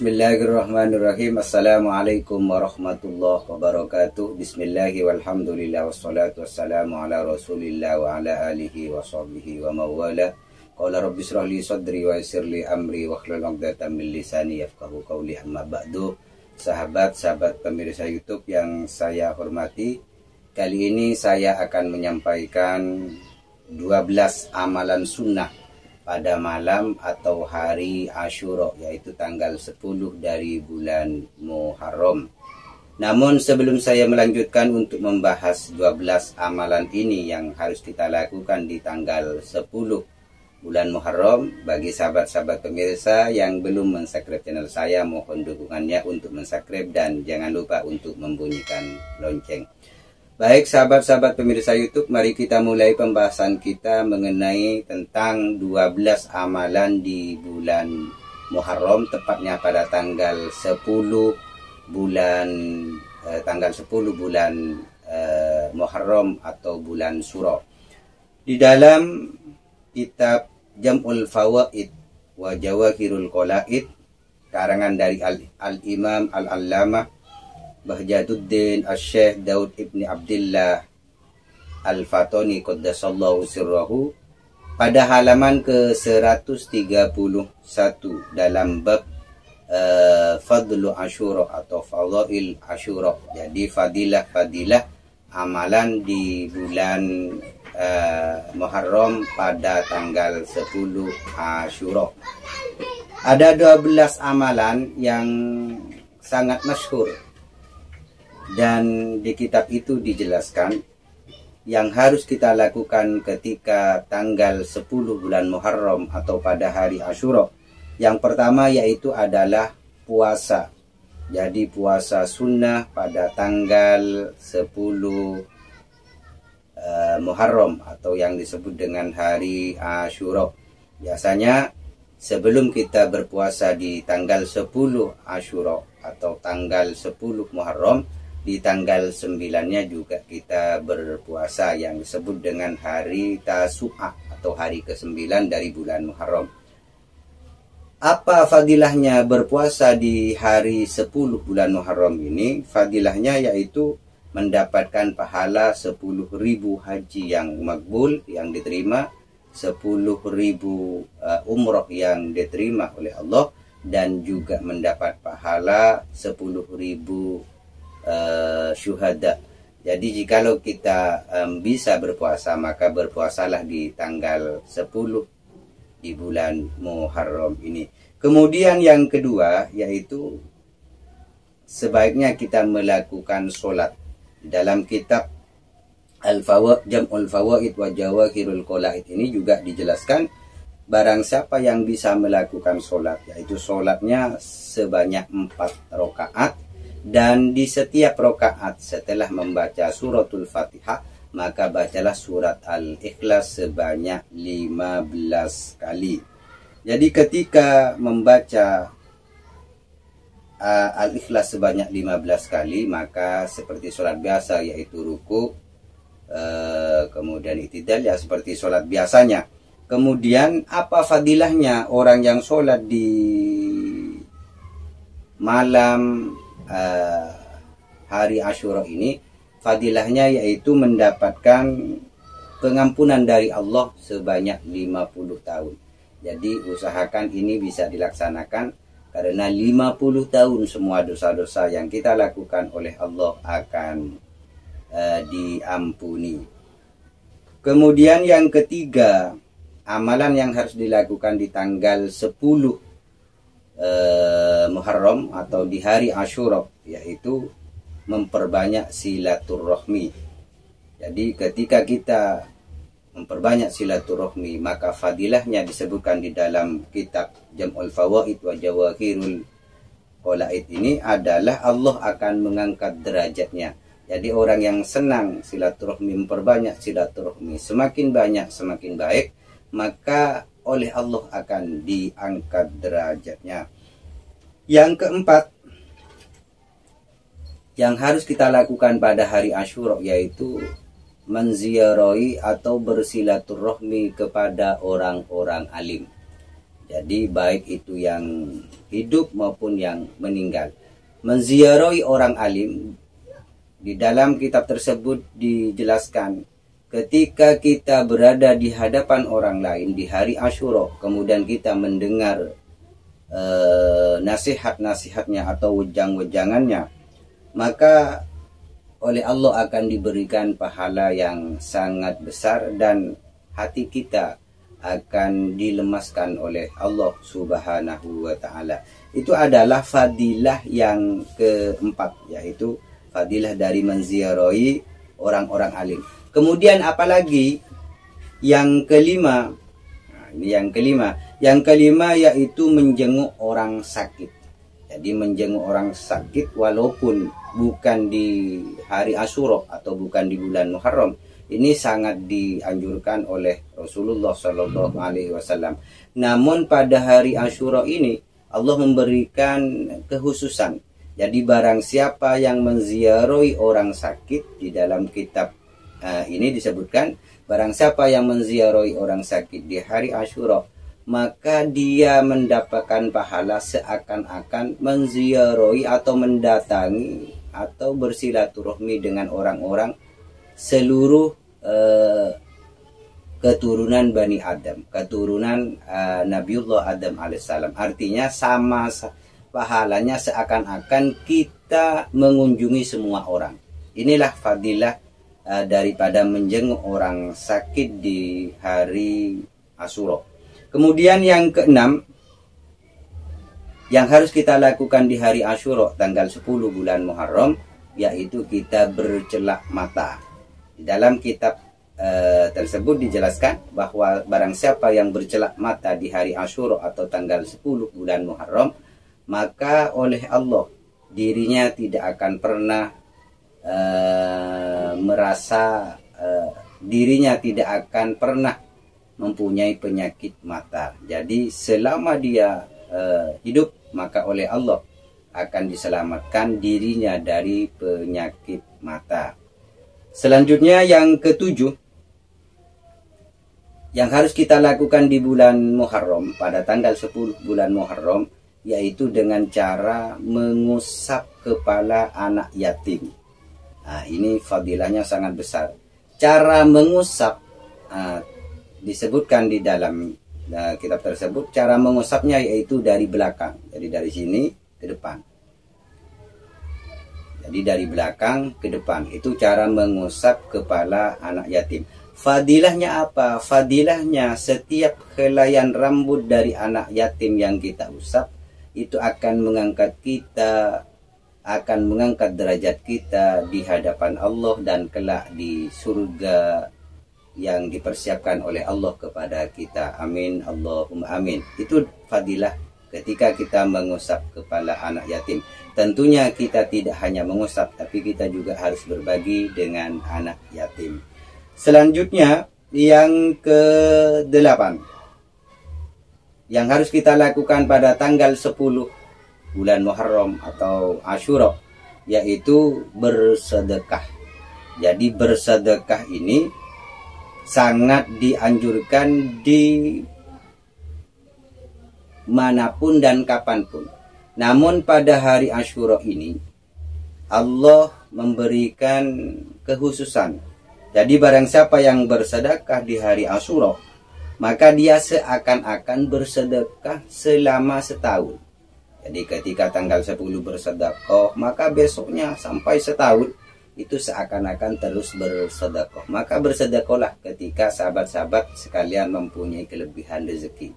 Bismillahirrahmanirrahim. Assalamualaikum warahmatullahi wabarakatuh. Bismillahi walhamdulillah wassalatu wassalamu ala rasulillah wa ala alihi wa sahbihi wa mawala. Qala rabbi shrah li sadri wa yassir li amri wa hlul 'uqdatam min lisani yafqahu qawli. Amma ba'du. Sahabat-sahabat pemirsa YouTube yang saya hormati, kali ini saya akan menyampaikan 12 amalan sunnah pada malam atau hari Asyura, yaitu tanggal 10 dari bulan Muharram. Namun sebelum saya melanjutkan untuk membahas 12 amalan ini yang harus kita lakukan di tanggal 10 bulan Muharram, bagi sahabat-sahabat pemirsa yang belum mensubscribe channel saya, mohon dukungannya untuk mensubscribe dan jangan lupa untuk membunyikan lonceng. Baik sahabat-sahabat pemirsa YouTube, mari kita mulai pembahasan kita mengenai tentang 12 amalan di bulan Muharram, tepatnya pada tanggal 10 bulan Muharram atau bulan Syura. Di dalam kitab Jam'ul Fawaid wa Jawahirul Qala'id karangan dari Al-Imam Al-Allamah Bahjaduddin Asy-Syaikh Daud Ibni Abdillah Al-Fatani Qaddasallahu sirrahu, pada halaman ke-131 dalam bab Fadlu Asyura atau Fadail Asyura. Jadi fadilah amalan di bulan Muharram pada tanggal 10 Asyura. Ada 12 amalan yang sangat masyhur, dan di kitab itu dijelaskan yang harus kita lakukan ketika tanggal 10 bulan Muharram atau pada hari Asyura. Yang pertama yaitu adalah puasa. Jadi puasa sunnah pada tanggal 10 Muharram atau yang disebut dengan hari Asyura. Biasanya sebelum kita berpuasa di tanggal 10 Asyura atau tanggal 10 Muharram, di tanggal 9-nya juga kita berpuasa yang disebut dengan hari Tasu'a atau hari ke-9 dari bulan Muharram. Apa fadilahnya berpuasa di hari 10 bulan Muharram ini? Fadilahnya yaitu mendapatkan pahala 10.000 haji yang makbul yang diterima, 10.000 umroh yang diterima oleh Allah, dan juga mendapat pahala 10.000 syuhada. Jadi jikalau kita bisa berpuasa, maka berpuasalah di tanggal 10 di bulan Muharram ini. Kemudian yang kedua yaitu sebaiknya kita melakukan sholat. Dalam kitab Jam'ul Fawaid wa Jawahirul Qala'id ini juga dijelaskan barang siapa yang bisa melakukan sholat, yaitu sholatnya sebanyak 4 rakaat, dan di setiap rakaat setelah membaca suratul Fatihah maka bacalah surat Al-Ikhlas sebanyak 15 kali. Jadi ketika membaca Al-Ikhlas sebanyak 15 kali, maka seperti sholat biasa, yaitu ruku, kemudian i'tidal, ya seperti sholat biasanya. Kemudian apa fadilahnya orang yang sholat di malam hari Asyura ini? Fadilahnya yaitu mendapatkan pengampunan dari Allah sebanyak 50 tahun. Jadi usahakan ini bisa dilaksanakan, karena 50 tahun semua dosa-dosa yang kita lakukan oleh Allah akan diampuni. Kemudian yang ketiga, amalan yang harus dilakukan di tanggal 10 Muharram atau di hari Asyura, yaitu memperbanyak silaturahmi. Jadi ketika kita memperbanyak silaturahmi, maka fadilahnya disebutkan di dalam kitab Jam'ul Fawaid wa Jawahirul Qala'id ini adalah Allah akan mengangkat derajatnya. Jadi orang yang senang silaturahmi, memperbanyak silaturahmi, semakin banyak semakin baik, maka oleh Allah akan diangkat derajatnya. Yang keempat yang harus kita lakukan pada hari Asyura yaitu menziarahi atau bersilaturahmi kepada orang-orang alim. Jadi baik itu yang hidup maupun yang meninggal. Menziarahi orang alim, di dalam kitab tersebut dijelaskan, ketika kita berada di hadapan orang lain di hari Asyura, kemudian kita mendengar nasihat-nasihatnya atau wejang-wejangannya, maka oleh Allah akan diberikan pahala yang sangat besar dan hati kita akan dilemaskan oleh Allah Subhanahu wa Ta'ala. Itu adalah fadilah yang keempat, yaitu fadilah dari menziarahi orang-orang alim. Kemudian apalagi yang kelima? Nah, ini yang kelima. Yang kelima yaitu menjenguk orang sakit. Jadi menjenguk orang sakit walaupun bukan di hari Asyura atau bukan di bulan Muharram, ini sangat dianjurkan oleh Rasulullah Shallallahu Alaihi Wasallam. Namun pada hari Asyura ini Allah memberikan kekhususan. Jadi barang siapa yang menziarahi orang sakit, di dalam kitab ini disebutkan, barang siapa yang menziarahi orang sakit di hari Asyura, maka dia mendapatkan pahala seakan-akan menziarahi atau mendatangi atau bersilaturahmi dengan orang-orang seluruh keturunan Bani Adam, keturunan Nabiullah Adam alaihissalam. Artinya sama pahalanya seakan-akan kita mengunjungi semua orang. Inilah fadilah daripada menjenguk orang sakit di hari Asyura. Kemudian yang keenam, yang harus kita lakukan di hari Asyura tanggal 10 bulan Muharram, yaitu kita bercelak mata. Di dalam kitab tersebut dijelaskan bahwa barang siapa yang bercelak mata di hari Asyura atau tanggal 10 bulan Muharram, maka oleh Allah dirinya tidak akan pernah merasa dirinya tidak akan pernah mempunyai penyakit mata. Jadi selama dia hidup, maka oleh Allah akan diselamatkan dirinya dari penyakit mata. Selanjutnya yang ketujuh, yang harus kita lakukan di bulan Muharram pada tanggal 10 bulan Muharram, yaitu dengan cara mengusap kepala anak yatim. Nah, ini fadilahnya sangat besar. Cara mengusap disebutkan di dalam kitab tersebut, cara mengusapnya yaitu dari belakang. Jadi dari sini ke depan. Jadi dari belakang ke depan. Itu cara mengusap kepala anak yatim. Fadilahnya apa? Fadilahnya setiap helaian rambut dari anak yatim yang kita usap, itu akan mengangkat kita, akan mengangkat derajat kita di hadapan Allah dan kelak di surga yang dipersiapkan oleh Allah kepada kita. Amin, Allahumma amin. Itu fadilah ketika kita mengusap kepala anak yatim. Tentunya kita tidak hanya mengusap, tapi kita juga harus berbagi dengan anak yatim. Selanjutnya yang ke-8, yang harus kita lakukan pada tanggal 10 bulan Muharram atau Asyura, yaitu bersedekah. Jadi bersedekah ini sangat dianjurkan di manapun dan kapanpun. Namun pada hari Asyura ini Allah memberikan kekhususan. Jadi barang siapa yang bersedekah di hari Asyura, maka dia seakan-akan bersedekah selama setahun. Jadi ketika tanggal 10 bersedekah, maka besoknya sampai setahun itu seakan-akan terus bersedekah. Maka bersedekahlah ketika sahabat-sahabat sekalian mempunyai kelebihan rezeki.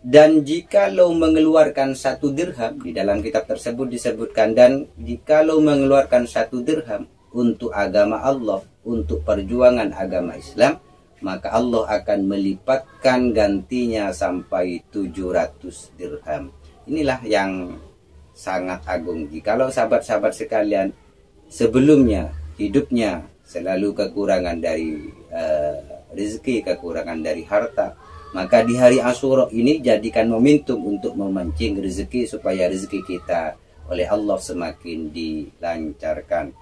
Dan jikalau mengeluarkan 1 dirham, di dalam kitab tersebut disebutkan, dan jikalau mengeluarkan 1 dirham untuk agama Allah, untuk perjuangan agama Islam, maka Allah akan melipatkan gantinya sampai 700 dirham. Inilah yang sangat agung. Jikalau sahabat-sahabat sekalian sebelumnya hidupnya selalu kekurangan dari rezeki, kekurangan dari harta, maka di hari Asyura ini jadikan momentum untuk memancing rezeki supaya rezeki kita oleh Allah semakin dilancarkan.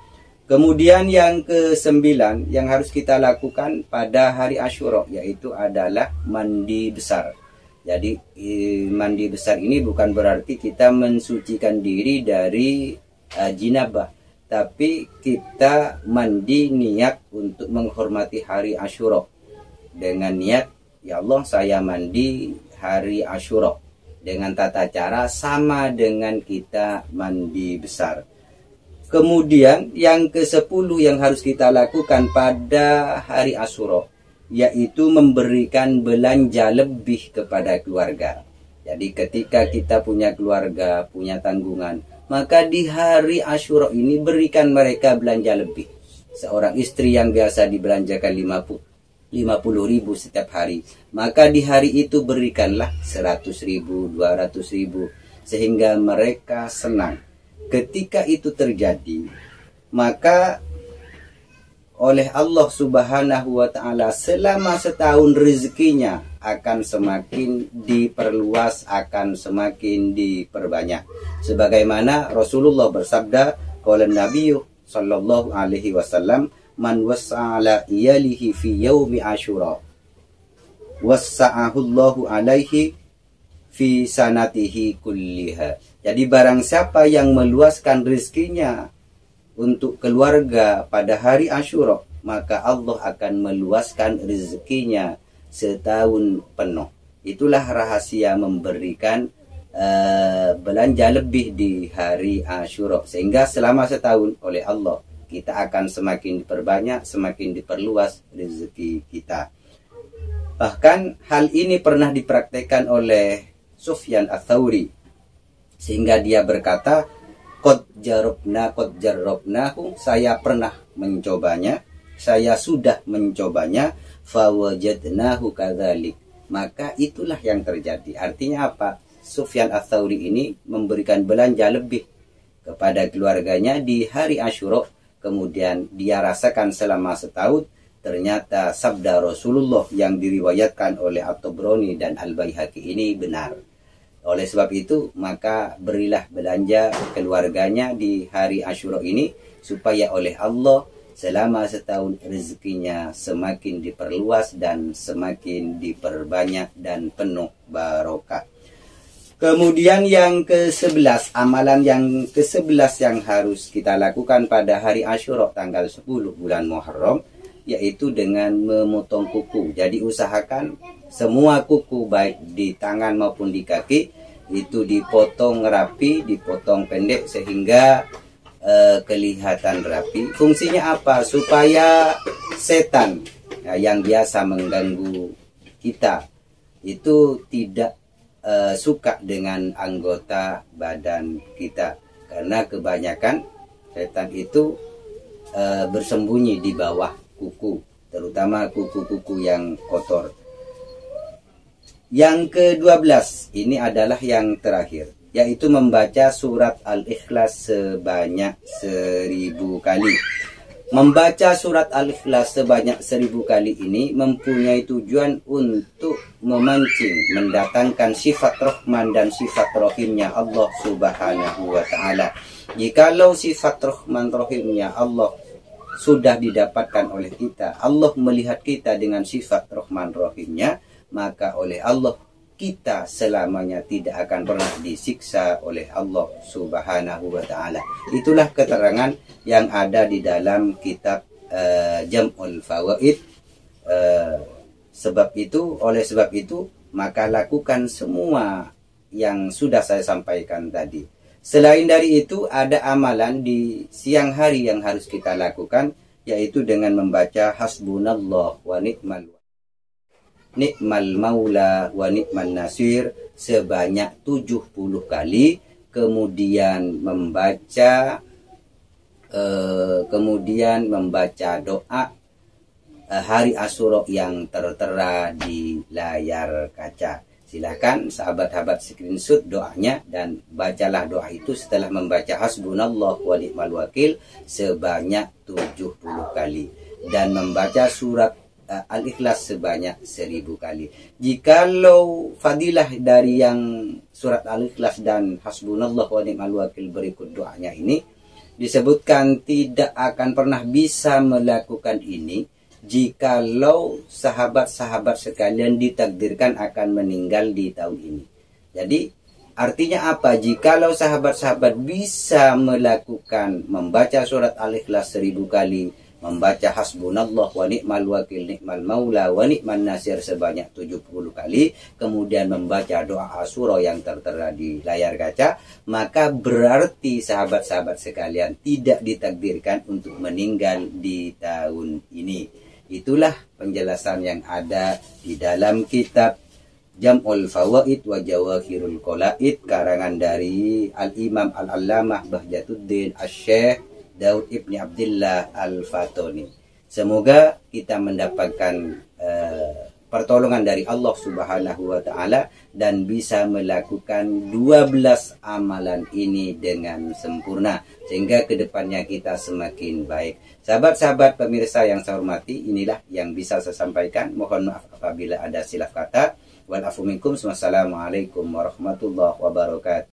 Kemudian yang ke-9 yang harus kita lakukan pada hari Asyura, yaitu adalah mandi besar. Jadi mandi besar ini bukan berarti kita mensucikan diri dari jinabah, tapi kita mandi niat untuk menghormati hari Asyura dengan niat, ya Allah saya mandi hari Asyura, dengan tata cara sama dengan kita mandi besar. Kemudian yang ke-10 yang harus kita lakukan pada hari Asyura, yaitu memberikan belanja lebih kepada keluarga. Jadi ketika kita punya keluarga, punya tanggungan, maka di hari Asyura ini berikan mereka belanja lebih. Seorang istri yang biasa dibelanjakan 50 ribu setiap hari, maka di hari itu berikanlah 100 ribu, 200 ribu, sehingga mereka senang. Ketika itu terjadi, maka oleh Allah Subhanahu wa Ta'ala selama setahun rezekinya akan semakin diperluas, akan semakin diperbanyak. Sebagaimana Rasulullah bersabda, qala Nabi sallallahu alaihi wasallam, man wasa'ala iyalihi fi yaumi Asyura wasa'ahu Allahu alaihi fi sanatihi kulliha. Jadi barang siapa yang meluaskan rezekinya untuk keluarga pada hari Asyura, maka Allah akan meluaskan rezekinya setahun penuh. Itulah rahasia memberikan belanja lebih di hari Asyura, sehingga selama setahun oleh Allah kita akan semakin diperbanyak, semakin diperluas rezeki kita. Bahkan hal ini pernah dipraktekkan oleh Sufyan Ats-Tsauri, sehingga dia berkata, qad jarrabnahu, saya pernah mencobanya, saya sudah mencobanya, fawajadnahu kadzalik, maka itulah yang terjadi. Artinya apa? Sufyan Ats-Tsauri ini memberikan belanja lebih kepada keluarganya di hari Asyura, kemudian dia rasakan selama setahun. Ternyata sabda Rasulullah yang diriwayatkan oleh At-Tabrani dan Al-Baihaqi ini benar. Oleh sebab itu, maka berilah belanja keluarganya di hari Asyura ini, supaya oleh Allah selama setahun rezekinya semakin diperluas dan semakin diperbanyak dan penuh barokah. Kemudian yang ke-11, amalan yang ke-11 yang harus kita lakukan pada hari Asyura tanggal 10 bulan Muharram, yaitu dengan memotong kuku. Jadi usahakan semua kuku baik di tangan maupun di kaki itu dipotong rapi, dipotong pendek sehingga kelihatan rapi. Fungsinya apa? Supaya setan yang biasa mengganggu kita itu tidak suka dengan anggota badan kita, karena kebanyakan setan itu bersembunyi di bawah kuku, terutama kuku-kuku yang kotor. Yang ke-12 ini adalah yang terakhir, yaitu membaca surat Al-Ikhlas sebanyak 1000 kali. Membaca surat Al-Ikhlas sebanyak 1000 kali ini mempunyai tujuan untuk memancing, mendatangkan sifat Rahman dan sifat Rahimnya Allah Subhanahu wa Ta'ala. Jikalau sifat Rahman Rahimnya Allah sudah didapatkan oleh kita, Allah melihat kita dengan sifat Rahman Rahimnya, maka oleh Allah kita selamanya tidak akan pernah disiksa oleh Allah Subhanahu wa Ta'ala. Itulah keterangan yang ada di dalam kitab Jam'ul Fawaid. Oleh sebab itu, maka lakukan semua yang sudah saya sampaikan tadi. Selain dari itu, ada amalan di siang hari yang harus kita lakukan, yaitu dengan membaca Hasbunallah wa ni'mal maula wa ni'man nasir sebanyak 70 kali. Kemudian membaca doa hari Asyura yang tertera di layar kaca. Silahkan sahabat-sahabat screenshot doanya dan bacalah doa itu setelah membaca Hasbunallah wa ni'mal wakil sebanyak 70 kali, dan membaca surat Al-Ikhlas sebanyak 1000 kali. Jikalau fadilah dari yang surat Al-Ikhlas dan Hasbunallah wa ni'mal wakil berikut doanya ini, disebutkan tidak akan pernah bisa melakukan ini jikalau sahabat-sahabat sekalian ditakdirkan akan meninggal di tahun ini. Jadi artinya apa? Jikalau sahabat-sahabat bisa melakukan membaca surat Al-Ikhlas 1000 kali, membaca hasbunallah wa ni'mal wakil ni'mal maula wa ni'man nasir sebanyak 70 kali, kemudian membaca doa Asyura yang tertera di layar kaca, maka berarti sahabat-sahabat sekalian tidak ditakdirkan untuk meninggal di tahun ini. Itulah penjelasan yang ada di dalam kitab Jam'ul Fawaid wa Jawahirul Qalaid karangan dari Al-Imam Al-Allamah Bahjatuddin Asy-Syaikh Daud Ibni Abdillah Al-Fatoni. Semoga kita mendapatkan pertolongan dari Allah Subhanahu wa taala dan bisa melakukan 12 amalan ini dengan sempurna sehingga kedepannya kita semakin baik. Sahabat-sahabat pemirsa yang saya hormati, inilah yang bisa saya sampaikan. Mohon maaf apabila ada silap kata. Wal afu minkum. Wassalamualaikum warahmatullahi wabarakatuh.